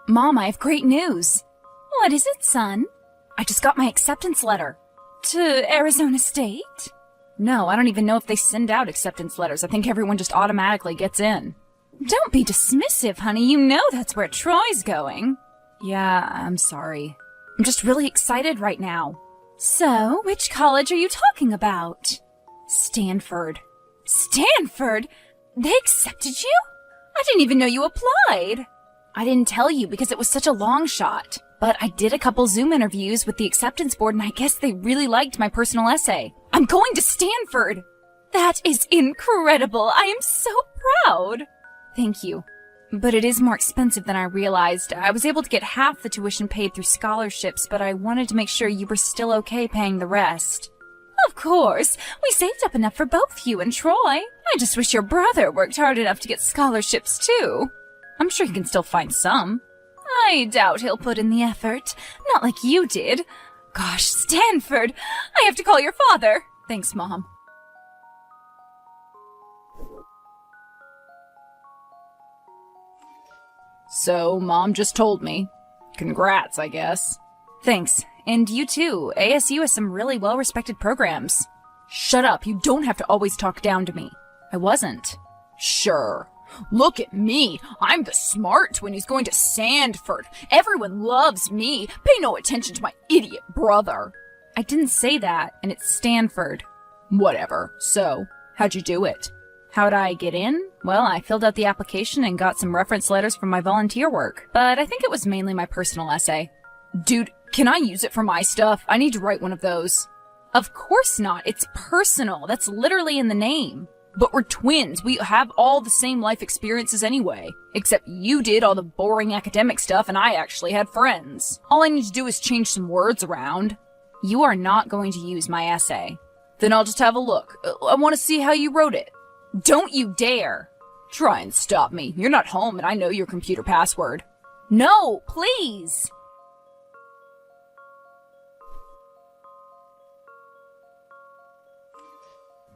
Mom, I have great news. What is it, son? I just got my acceptance letter. To Arizona State? No, I don't even know if they send out acceptance letters. I think everyone just automatically gets in. Don't be dismissive, honey. You know that's where Troy's going. Yeah, I'm sorry. I'm just really excited right now. So, which college are you talking about? Stanford. Stanford? They accepted you? I didn't even know you applied. I didn't tell you because it was such a long shot. But I did a couple Zoom interviews with the acceptance board and I guess they really liked my personal essay. I'm going to Stanford! That is incredible! I am so proud! Thank you. But it is more expensive than I realized. I was able to get half the tuition paid through scholarships, but I wanted to make sure you were still okay paying the rest. Of course. We saved up enough for both you and Troy. I just wish your brother worked hard enough to get scholarships too. I'm sure he can still find some. I doubt he'll put in the effort. Not like you did. Gosh, Stanford! I have to call your father. Thanks, Mom. So, Mom just told me. Congrats, I guess. Thanks. And you too. ASU has some really well-respected programs. Shut up. You don't have to always talk down to me. I wasn't. Sure. Look at me. I'm the smart twin who's going to Sandford. Everyone loves me. Pay no attention to my idiot brother. I didn't say that, and it's Stanford. Whatever. So, how'd you do it? How'd I get in? Well, I filled out the application and got some reference letters from my volunteer work, but I think it was mainly my personal essay. Dude, can I use it for my stuff? I need to write one of those. Of course not. It's personal. That's literally in the name. But we're twins. We have all the same life experiences anyway. Except you did all the boring academic stuff and I actually had friends. All I need to do is change some words around. You are not going to use my essay. Then I'll just have a look. I want to see how you wrote it. Don't you dare! Try and stop me. You're not home and I know your computer password. No, please!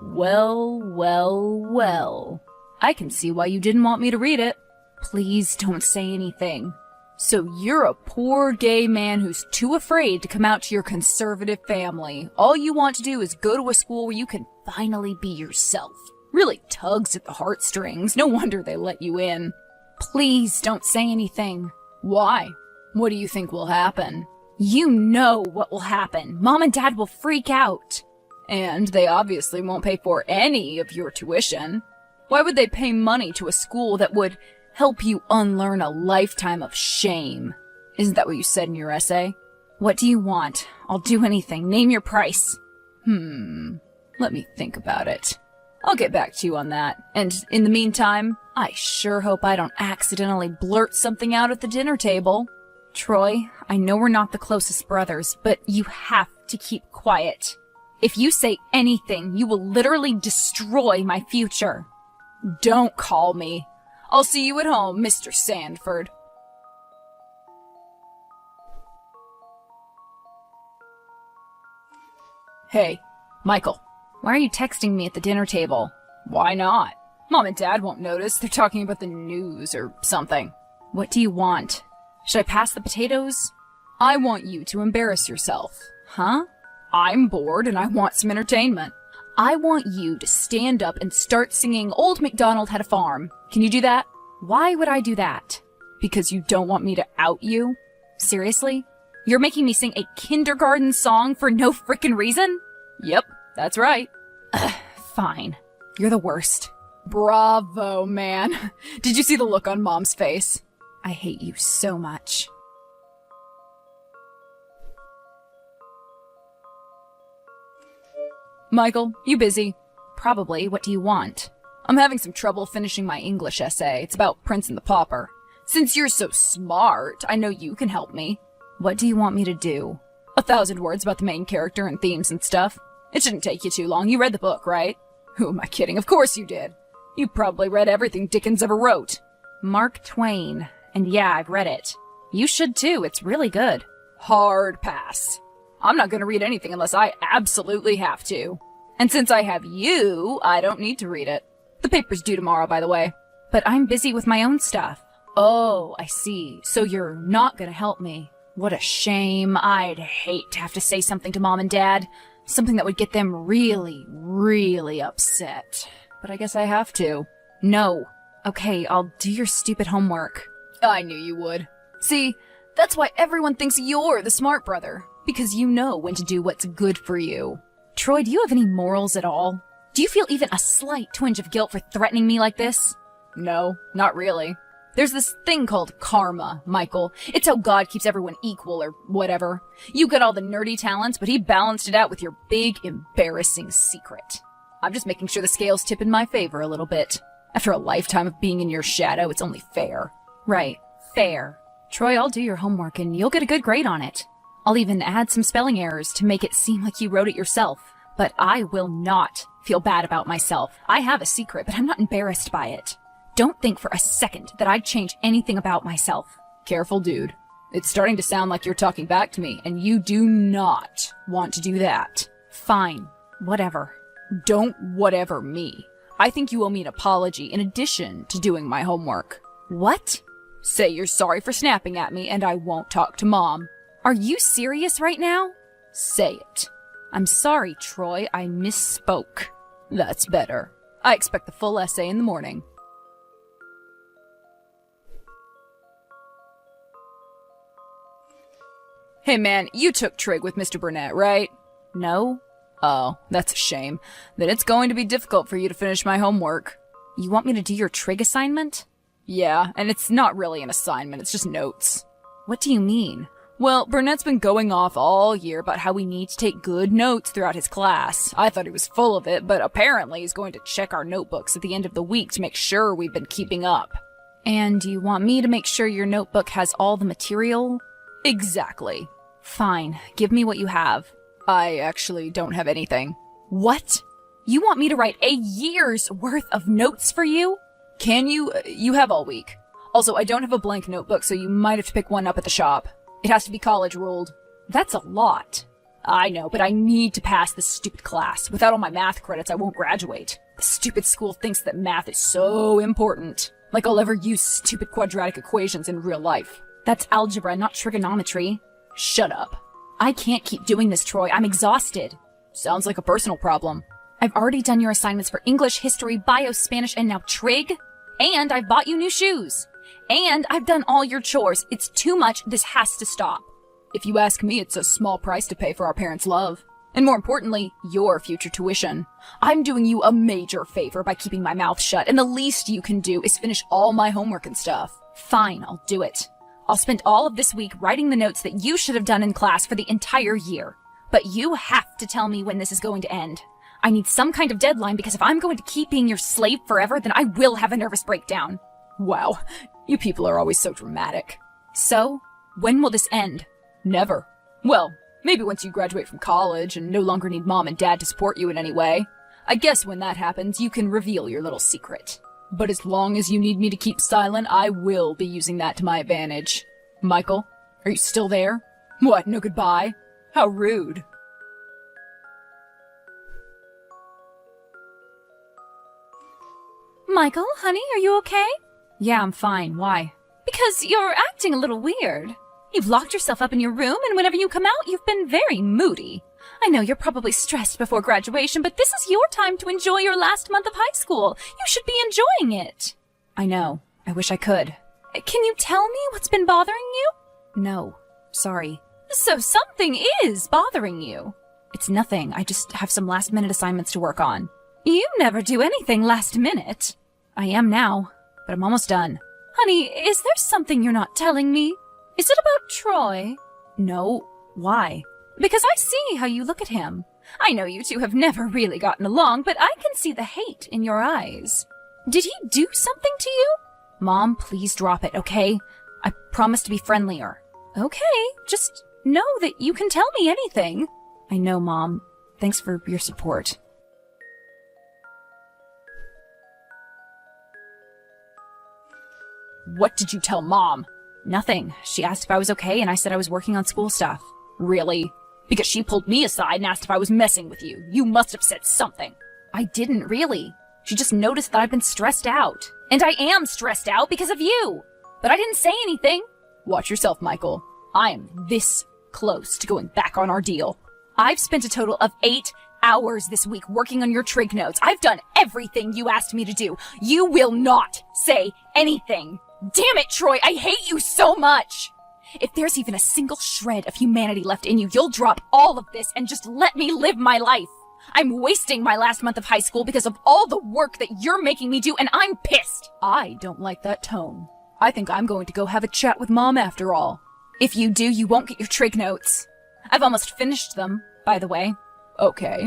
Well, well, well. I can see why you didn't want me to read it. Please don't say anything. So you're a poor gay man who's too afraid to come out to your conservative family. All you want to do is go to a school where you can finally be yourself. Really tugs at the heartstrings. No wonder they let you in. Please don't say anything. Why? What do you think will happen? You know what will happen. Mom and Dad will freak out. And they obviously won't pay for any of your tuition. Why would they pay money to a school that would help you unlearn a lifetime of shame? Isn't that what you said in your essay? What do you want? I'll do anything. Name your price. Let me think about it. I'll get back to you on that. And in the meantime, I sure hope I don't accidentally blurt something out at the dinner table. Troy, I know we're not the closest brothers, but you have to keep quiet. If you say anything, you will literally destroy my future. Don't call me. I'll see you at home, Mr. Sandford. Hey, Michael. Why are you texting me at the dinner table? Why not? Mom and Dad won't notice. They're talking about the news or something. What do you want? Should I pass the potatoes? I want you to embarrass yourself. Huh? I'm bored and I want some entertainment. I want you to stand up and start singing Old MacDonald Had a Farm. Can you do that? Why would I do that? Because you don't want me to out you? Seriously? You're making me sing a kindergarten song for no frickin' reason? Yep, that's right. Fine. You're the worst. Bravo, man. Did you see the look on Mom's face? I hate you so much. Michael, you busy? Probably. What do you want? I'm having some trouble finishing my English essay. It's about Prince and the Pauper. Since you're so smart, I know you can help me. What do you want me to do? 1,000 words about the main character and themes and stuff. It shouldn't take you too long. You read the book, right? Who am I kidding? Of course you did. You probably read everything Dickens ever wrote. Mark Twain. And yeah, I've read it. You should too. It's really good. Hard pass. I'm not gonna read anything unless I absolutely have to. And since I have you, I don't need to read it. The paper's due tomorrow, by the way. But I'm busy with my own stuff. Oh, I see. So you're not gonna help me. What a shame. I'd hate to have to say something to Mom and Dad. Something that would get them really, really upset. But I guess I have to. No. Okay, I'll do your stupid homework. I knew you would. See, that's why everyone thinks you're the smart brother. Because you know when to do what's good for you. Troy, do you have any morals at all? Do you feel even a slight twinge of guilt for threatening me like this? No, not really. There's this thing called karma, Michael. It's how God keeps everyone equal or whatever. You got all the nerdy talents, but he balanced it out with your big, embarrassing secret. I'm just making sure the scales tip in my favor a little bit. After a lifetime of being in your shadow, it's only fair. Right, fair. Troy, I'll do your homework and you'll get a good grade on it. I'll even add some spelling errors to make it seem like you wrote it yourself. But I will not feel bad about myself. I have a secret, but I'm not embarrassed by it. Don't think for a second that I'd change anything about myself. Careful, dude. It's starting to sound like you're talking back to me, and you do not want to do that. Fine. Whatever. Don't whatever me. I think you owe me an apology in addition to doing my homework. What? Say you're sorry for snapping at me, and I won't talk to Mom. Are you serious right now? Say it. I'm sorry, Troy. I misspoke. That's better. I expect the full essay in the morning. Hey man, you took trig with Mr. Burnett, right? No. Oh, that's a shame. Then it's going to be difficult for you to finish my homework. You want me to do your trig assignment? Yeah, and it's not really an assignment, it's just notes. What do you mean? Well, Burnett's been going off all year about how we need to take good notes throughout his class. I thought he was full of it, but apparently he's going to check our notebooks at the end of the week to make sure we've been keeping up. And you want me to make sure your notebook has all the material? Exactly. Fine. Give me what you have. I actually don't have anything. What? You want me to write a year's worth of notes for you? Can you? You have all week. Also, I don't have a blank notebook, so you might have to pick one up at the shop. It has to be college ruled. That's a lot. I know, but I need to pass this stupid class. Without all my math credits, I won't graduate. The stupid school thinks that math is so important. Like I'll ever use stupid quadratic equations in real life. That's algebra, not trigonometry. Shut up. I can't keep doing this, Troy. I'm exhausted. Sounds like a personal problem. I've already done your assignments for English, history, bio, Spanish, and now trig. And I've bought you new shoes. And I've done all your chores. It's too much. This has to stop. If you ask me, it's a small price to pay for our parents' love. And more importantly, your future tuition. I'm doing you a major favor by keeping my mouth shut, and the least you can do is finish all my homework and stuff. Fine, I'll do it. I'll spend all of this week writing the notes that you should have done in class for the entire year. But you have to tell me when this is going to end. I need some kind of deadline because if I'm going to keep being your slave forever, then I will have a nervous breakdown. Wow, you people are always so dramatic. So, when will this end? Never. Well, maybe once you graduate from college and no longer need Mom and Dad to support you in any way. I guess when that happens, you can reveal your little secret. But as long as you need me to keep silent, I will be using that to my advantage. Michael, are you still there? What, no goodbye? How rude. Michael, honey, are you okay? Yeah, I'm fine. Why? Because you're acting a little weird. You've locked yourself up in your room, and whenever you come out, you've been very moody. I know you're probably stressed before graduation, but this is your time to enjoy your last month of high school. You should be enjoying it. I know. I wish I could. Can you tell me what's been bothering you? No. Sorry. So something is bothering you. It's nothing. I just have some last-minute assignments to work on. You never do anything last minute. I am now, but I'm almost done. Honey, is there something you're not telling me? Is it about Troy? No. Why? Because I see how you look at him. I know you two have never really gotten along, but I can see the hate in your eyes. Did he do something to you? Mom, please drop it, okay? I promise to be friendlier. Okay, just know that you can tell me anything. I know, Mom. Thanks for your support. What did you tell Mom? Nothing. She asked if I was okay, and I said I was working on school stuff. Really? Because she pulled me aside and asked if I was messing with you. You must have said something. I didn't, really. She just noticed that I've been stressed out. And I am stressed out because of you. But I didn't say anything. Watch yourself, Michael. I am this close to going back on our deal. I've spent a total of 8 hours this week working on your trig notes. I've done everything you asked me to do. You will not say anything. Damn it, Troy, I hate you so much. If there's even a single shred of humanity left in you, you'll drop all of this and just let me live my life. I'm wasting my last month of high school because of all the work that you're making me do, and I'm pissed. I don't like that tone. I think I'm going to go have a chat with Mom after all. If you do, you won't get your trig notes. I've almost finished them, by the way. Okay,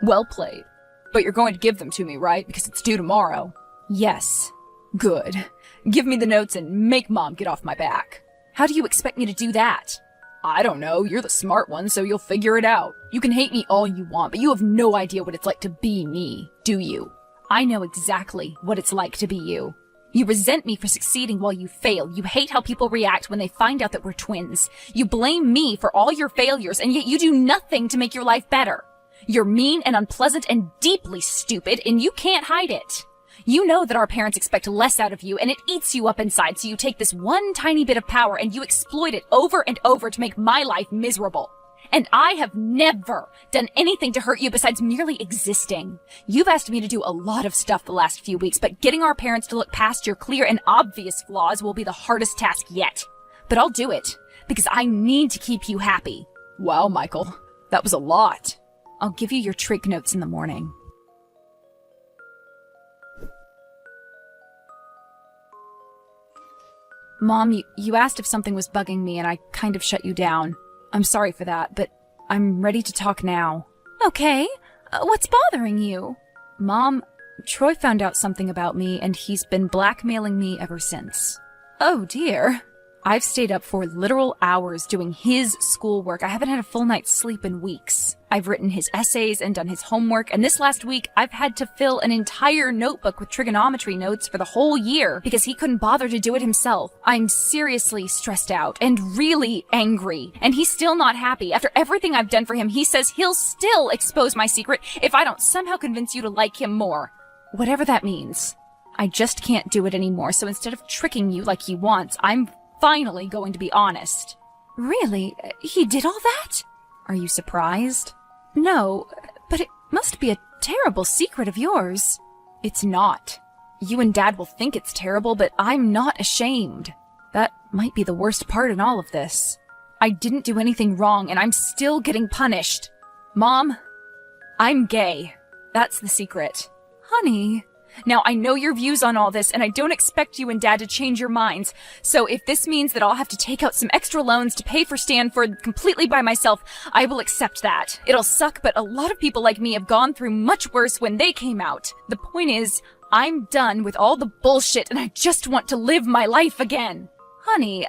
well played. But you're going to give them to me, right? Because it's due tomorrow. Yes. Good. Give me the notes and make Mom get off my back. How do you expect me to do that? I don't know. You're the smart one, so you'll figure it out. You can hate me all you want, but you have no idea what it's like to be me, do you? I know exactly what it's like to be you. You resent me for succeeding while you fail. You hate how people react when they find out that we're twins. You blame me for all your failures, and yet you do nothing to make your life better. You're mean and unpleasant and deeply stupid, and you can't hide it. You know that our parents expect less out of you, and it eats you up inside, so you take this one tiny bit of power and you exploit it over and over to make my life miserable. And I have never done anything to hurt you besides merely existing. You've asked me to do a lot of stuff the last few weeks, but getting our parents to look past your clear and obvious flaws will be the hardest task yet. But I'll do it, because I need to keep you happy. Wow, Michael, that was a lot. I'll give you your trig notes in the morning. Mom, you asked if something was bugging me and I kind of shut you down. I'm sorry for that, but I'm ready to talk now. Okay, what's bothering you? Mom, Troy found out something about me and he's been blackmailing me ever since. Oh dear. I've stayed up for literal hours doing his schoolwork. I haven't had a full night's sleep in weeks. I've written his essays and done his homework, and this last week I've had to fill an entire notebook with trigonometry notes for the whole year because he couldn't bother to do it himself. I'm seriously stressed out and really angry, and he's still not happy. After everything I've done for him, he says he'll still expose my secret if I don't somehow convince you to like him more. Whatever that means. I just can't do it anymore, so instead of tricking you like he wants, I'm finally going to be honest. Really? He did all that? Are you surprised? No, but it must be a terrible secret of yours. It's not. You and Dad will think it's terrible, but I'm not ashamed. That might be the worst part in all of this. I didn't do anything wrong, and I'm still getting punished. Mom, I'm gay. That's the secret. Honey. Now, I know your views on all this, and I don't expect you and Dad to change your minds. So if this means that I'll have to take out some extra loans to pay for Stanford completely by myself, I will accept that. It'll suck, but a lot of people like me have gone through much worse when they came out. The point is, I'm done with all the bullshit, and I just want to live my life again. Honey,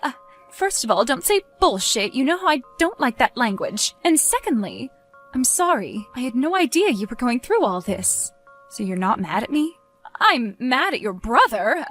first of all, don't say bullshit. You know how I don't like that language. And secondly, I'm sorry. I had no idea you were going through all this. So you're not mad at me? I'm mad at your brother.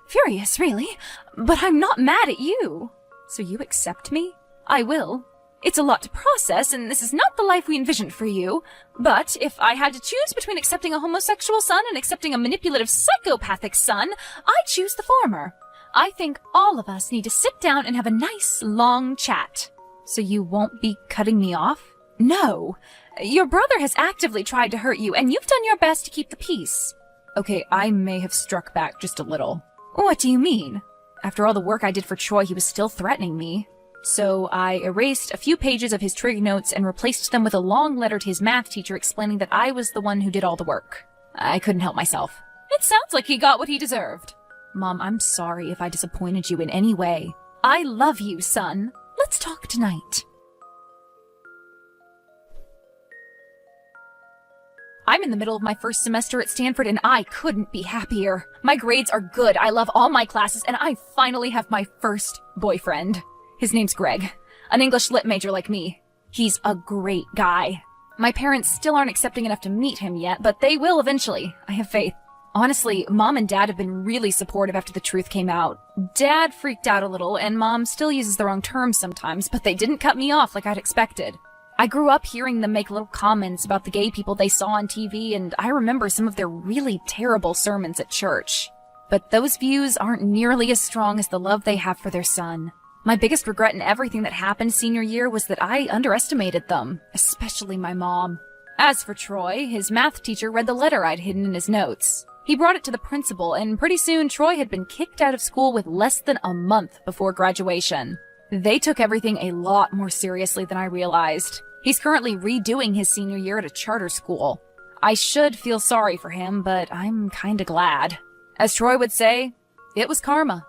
Furious, really. But I'm not mad at you. So you accept me? I will. It's a lot to process, and this is not the life we envisioned for you. But if I had to choose between accepting a homosexual son and accepting a manipulative psychopathic son, I'd choose the former. I think all of us need to sit down and have a nice, long chat. So you won't be cutting me off? No. Your brother has actively tried to hurt you, and you've done your best to keep the peace. Okay, I may have struck back just a little. What do you mean? After all the work I did for Troy, he was still threatening me. So I erased a few pages of his trig notes and replaced them with a long letter to his math teacher explaining that I was the one who did all the work. I couldn't help myself. It sounds like he got what he deserved. Mom, I'm sorry if I disappointed you in any way. I love you, son. Let's talk tonight. I'm in the middle of my first semester at Stanford, and I couldn't be happier. My grades are good, I love all my classes, and I finally have my first boyfriend. His name's Greg, an English lit major like me. He's a great guy. My parents still aren't accepting enough to meet him yet, but they will eventually. I have faith. Honestly, Mom and Dad have been really supportive after the truth came out. Dad freaked out a little, and Mom still uses the wrong terms sometimes, but they didn't cut me off like I'd expected. I grew up hearing them make little comments about the gay people they saw on TV, and I remember some of their really terrible sermons at church. But those views aren't nearly as strong as the love they have for their son. My biggest regret in everything that happened senior year was that I underestimated them, especially my mom. As for Troy, his math teacher read the letter I'd hidden in his notes. He brought it to the principal, and pretty soon Troy had been kicked out of school with less than a month before graduation. They took everything a lot more seriously than I realized. He's currently redoing his senior year at a charter school. I should feel sorry for him, but I'm kinda glad. As Troy would say, it was karma.